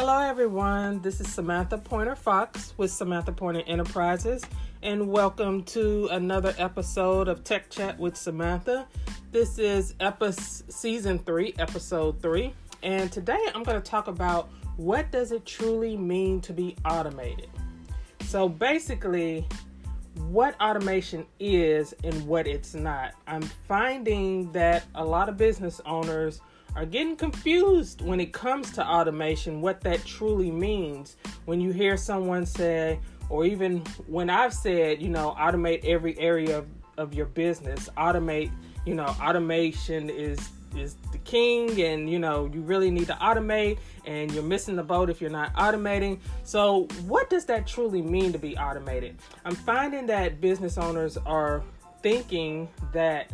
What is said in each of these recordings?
Hello everyone, this is Samantha Pointer Fox with Samantha Pointer Enterprises, and welcome to another episode of Tech Chat with Samantha. This is season 3, episode 3, and today I'm going to talk about what does it truly mean to be automated. So basically, what automation is and what it's not. I'm finding that a lot of business owners are getting confused when it comes to automation, what that truly means. When you hear someone say, or even when I've said, automate every area of your business, automation is the king, and you really need to automate, and you're missing the boat if you're not automating. So what does that truly mean to be automated? I'm finding that business owners are thinking that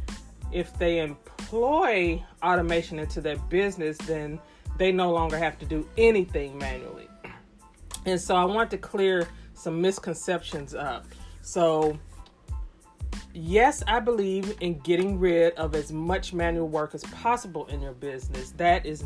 if they employ automation into their business, then they no longer have to do anything manually. And so I want to clear some misconceptions up. So yes, I believe in getting rid of as much manual work as possible in your business. That is,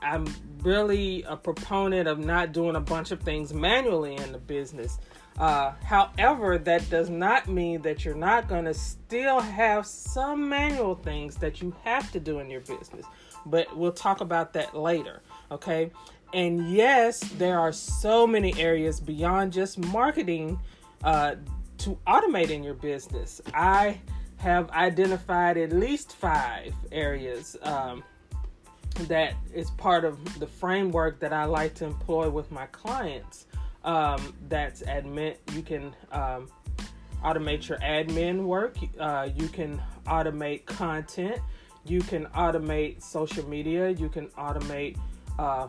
I'm really a proponent of not doing a bunch of things manually in the business. However, that does not mean that you're not going to still have some manual things that you have to do in your business. But we'll talk about that later, okay? And yes, there are so many areas beyond just marketing to automate in your business. I have identified at least 5 areas that is part of the framework that I like to employ with my clients. That's admin. You can automate your admin work. You can automate content. You can automate social media. You can automate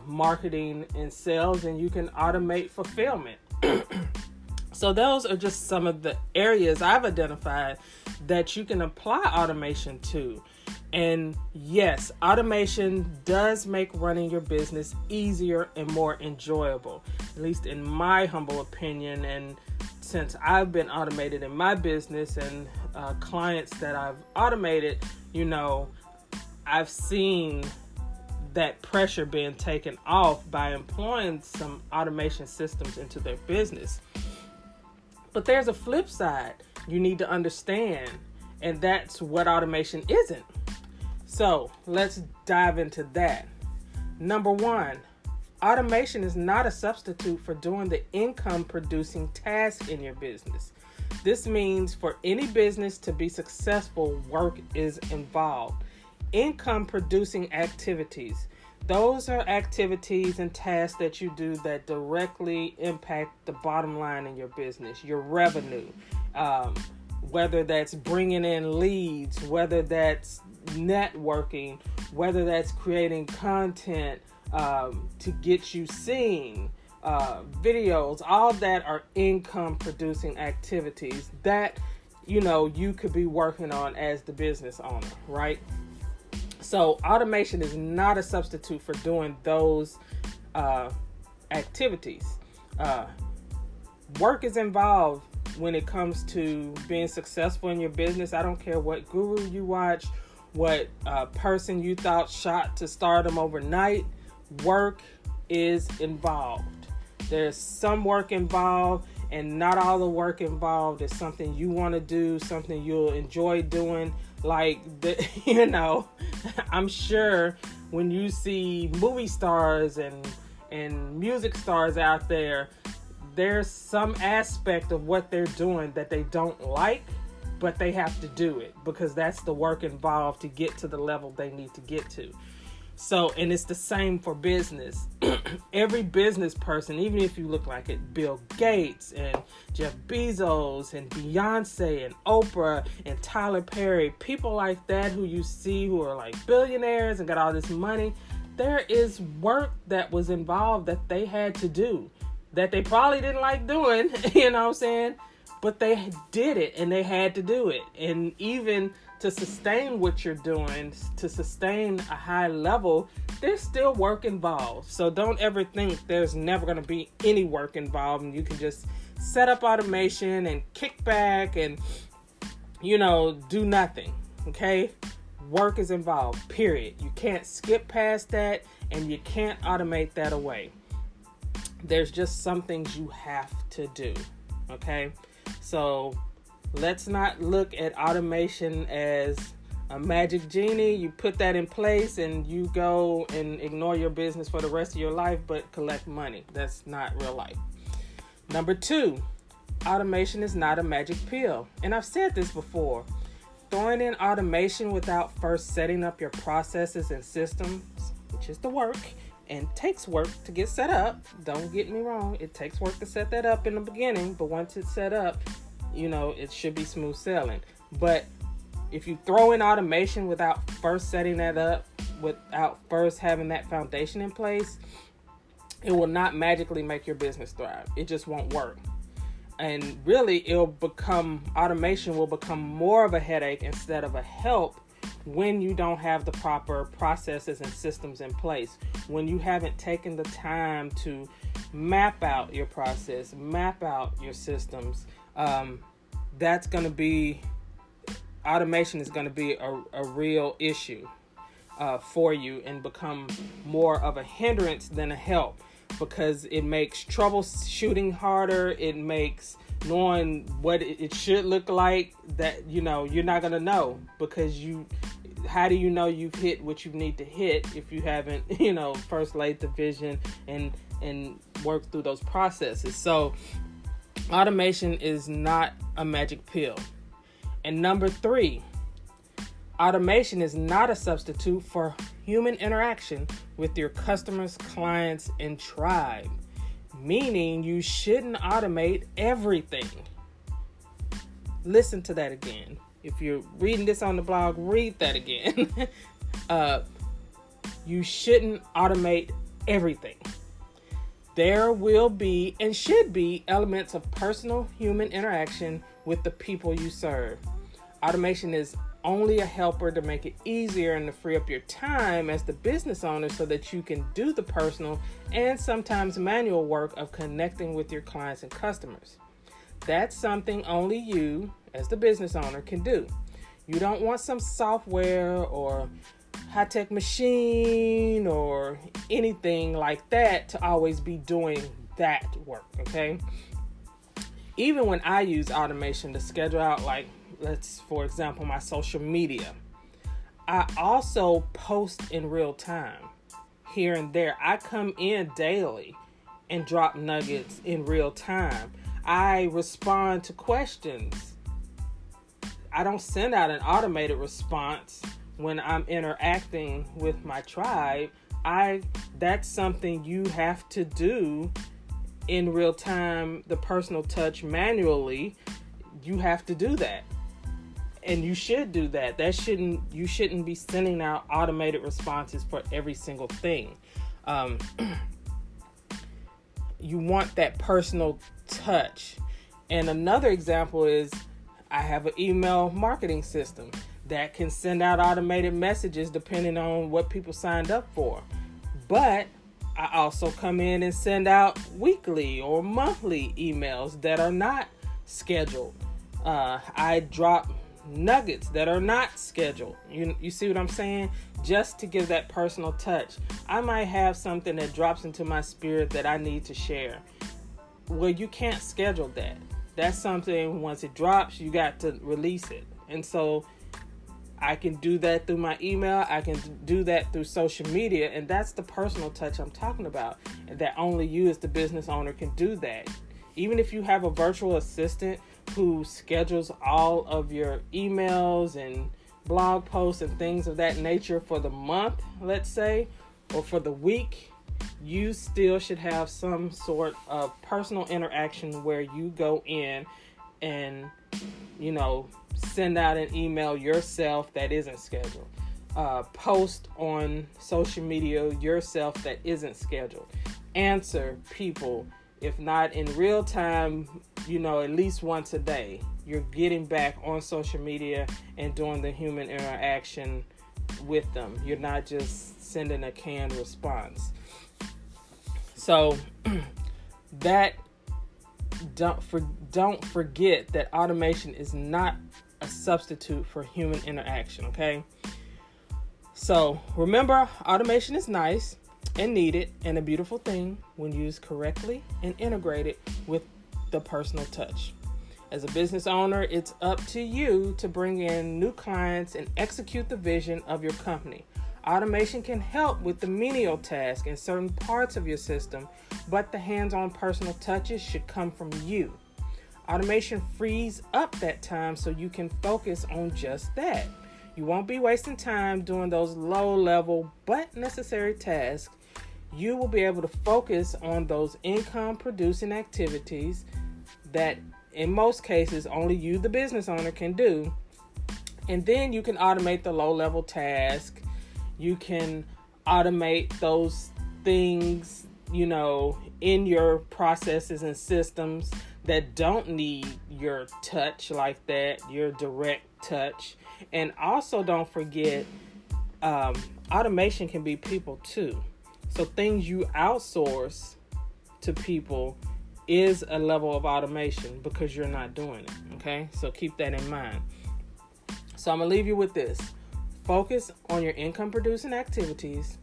marketing and sales, and you can automate fulfillment. So those are just some of the areas I've identified that you can apply automation to. And yes, automation does make running your business easier and more enjoyable, at least in my humble opinion. And since I've been automated in my business and clients that I've automated, I've seen that pressure being taken off by employing some automation systems into their business. But there's a flip side you need to understand, and that's what automation isn't. So let's dive into that. Number 1, automation is not a substitute for doing the income producing tasks in your business. This means for any business to be successful, work is involved. Income producing activities. Those are activities and tasks that you do that directly impact the bottom line in your business, your revenue, whether that's bringing in leads, whether that's networking, whether that's creating content to get you seen, videos, all that are income producing activities that, you could be working on as the business owner, right? So automation is not a substitute for doing those activities. Work is involved when it comes to being successful in your business. I don't care what guru you watch, what person you thought shot to stardom overnight. Work is involved. There's some work involved, and not all the work involved is something you want to do, something you'll enjoy doing. I'm sure when you see movie stars and music stars out there, there's some aspect of what they're doing that they don't like, but they have to do it because that's the work involved to get to the level they need to get to. So, and it's the same for business. Every business person, even if you look like it, Bill Gates and Jeff Bezos and Beyonce and Oprah and Tyler Perry, people like that who you see who are like billionaires and got all this money, there is work that was involved that they had to do that they probably didn't like doing, but they did it and they had to do it. And even to sustain what you're doing, to sustain a high level, there's still work involved. So don't ever think there's never going to be any work involved and you can just set up automation and kick back and, do nothing. Okay? Work is involved, period. You can't skip past that, and you can't automate that away. There's just some things you have to do, okay? So let's not look at automation as a magic genie. You put that in place and you go and ignore your business for the rest of your life, but collect money. That's not real life. Number 2, automation is not a magic pill. And I've said this before. Throwing in automation without first setting up your processes and systems, which is the work, and takes work to get set up. Don't get me wrong. It takes work to set that up in the beginning, but once it's set up, it should be smooth sailing. But if you throw in automation without first setting that up, without first having that foundation in place, it will not magically make your business thrive. It just won't work. And really, automation will become more of a headache instead of a help when you don't have the proper processes and systems in place. When you haven't taken the time to map out your process, map out your systems, automation is going to be a real issue for you and become more of a hindrance than a help, because it makes troubleshooting harder. It makes knowing what it should look like that, you're not going to know, because how do you know you've hit what you need to hit if you haven't, first laid the vision and worked through those processes? So automation is not a magic pill. And number 3, automation is not a substitute for human interaction with your customers, clients, and tribe. Meaning you shouldn't automate everything. Listen to that again. If you're reading this on the blog, read that again. You shouldn't automate everything. There will be and should be elements of personal human interaction with the people you serve. Automation is only a helper to make it easier and to free up your time as the business owner so that you can do the personal and sometimes manual work of connecting with your clients and customers. That's something only you, as the business owner, can do. You don't want some software or high-tech machine or anything like that to always be doing that work, okay? Even when I use automation to schedule out, for example, my social media, I also post in real time here and there. I come in daily and drop nuggets in real time. I respond to questions. I don't send out an automated response when I'm interacting with my tribe. That's something you have to do in real time, the personal touch manually. You have to do that. And you should do that. You shouldn't be sending out automated responses for every single thing. You want that personal touch. And another example is I have an email marketing system that can send out automated messages depending on what people signed up for. But I also come in and send out weekly or monthly emails that are not scheduled. I drop nuggets that are not scheduled. You see what I'm saying? Just to give that personal touch. I might have something that drops into my spirit that I need to share. Well, you can't schedule that. That's something, once it drops, you got to release it. And so I can do that through my email. I can do that through social media. And that's the personal touch I'm talking about. And that only you as the business owner can do that. Even if you have a virtual assistant who schedules all of your emails and blog posts and things of that nature for the month, let's say, or for the week, you still should have some sort of personal interaction where you go in and, send out an email yourself that isn't scheduled. Post on social media yourself that isn't scheduled. Answer people, if not in real time, at least once a day. You're getting back on social media and doing the human interaction with them. You're not just sending a canned response. So don't forget that automation is not a substitute for human interaction, okay? So remember, automation is nice and needed and a beautiful thing when used correctly and integrated with the personal touch. As a business owner, it's up to you to bring in new clients and execute the vision of your company. Automation can help with the menial tasks in certain parts of your system, but the hands-on personal touches should come from you. Automation frees up that time so you can focus on just that. You won't be wasting time doing those low-level but necessary tasks. You will be able to focus on those income-producing activities that in most cases only you, the business owner, can do. And then you can automate the low-level task. You can automate those things, in your processes and systems that don't need your touch like that, your direct touch. And also don't forget, automation can be people too. So things you outsource to people is a level of automation because you're not doing it. Okay, so keep that in mind. So I'm gonna leave you with this. Focus on your income producing activities,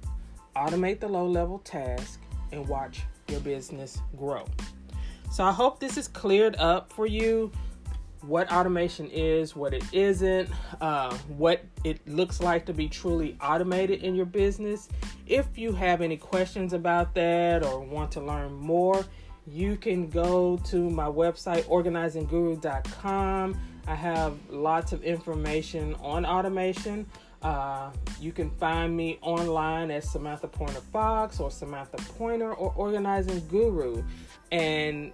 automate the low level task, and watch your business grow. So I hope this is cleared up for you, what automation is, what it isn't, what it looks like to be truly automated in your business. If you have any questions about that or want to learn more, you can go to my website, organizingguru.com. I have lots of information on automation. You can find me online at Samantha Pointer Fox or Samantha Pointer or Organizing Guru. And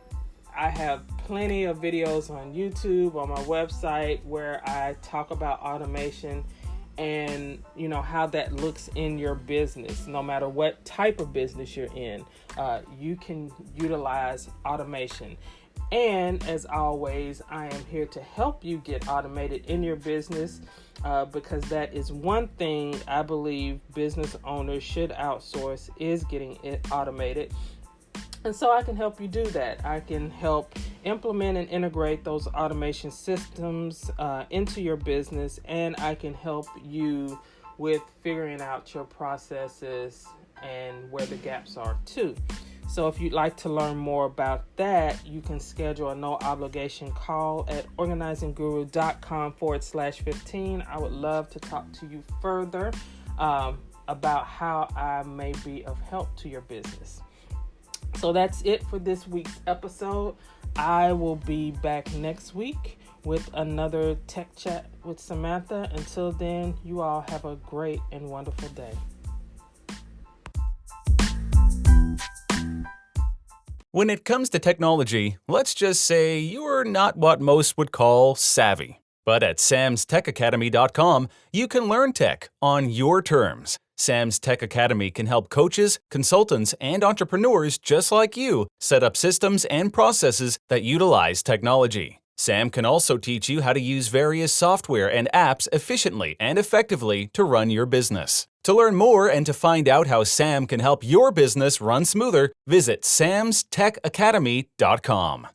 I have plenty of videos on YouTube, on my website, where I talk about automation and how that looks in your business. No matter what type of business you're in, you can utilize automation. And as always, I am here to help you get automated in your business, because that is one thing I believe business owners should outsource, is getting it automated. And so I can help you do that. I can help implement and integrate those automation systems into your business, and I can help you with figuring out your processes and where the gaps are too. So if you'd like to learn more about that, you can schedule a no obligation call at organizingguru.com/15. I would love to talk to you further about how I may be of help to your business. So that's it for this week's episode. I will be back next week with another Tech Chat with Samantha. Until then, you all have a great and wonderful day. When it comes to technology, let's just say you're not what most would call savvy. But at samstechacademy.com, you can learn tech on your terms. Sam's Tech Academy can help coaches, consultants, and entrepreneurs just like you set up systems and processes that utilize technology. Sam can also teach you how to use various software and apps efficiently and effectively to run your business. To learn more and to find out how Sam can help your business run smoother, visit samstechacademy.com.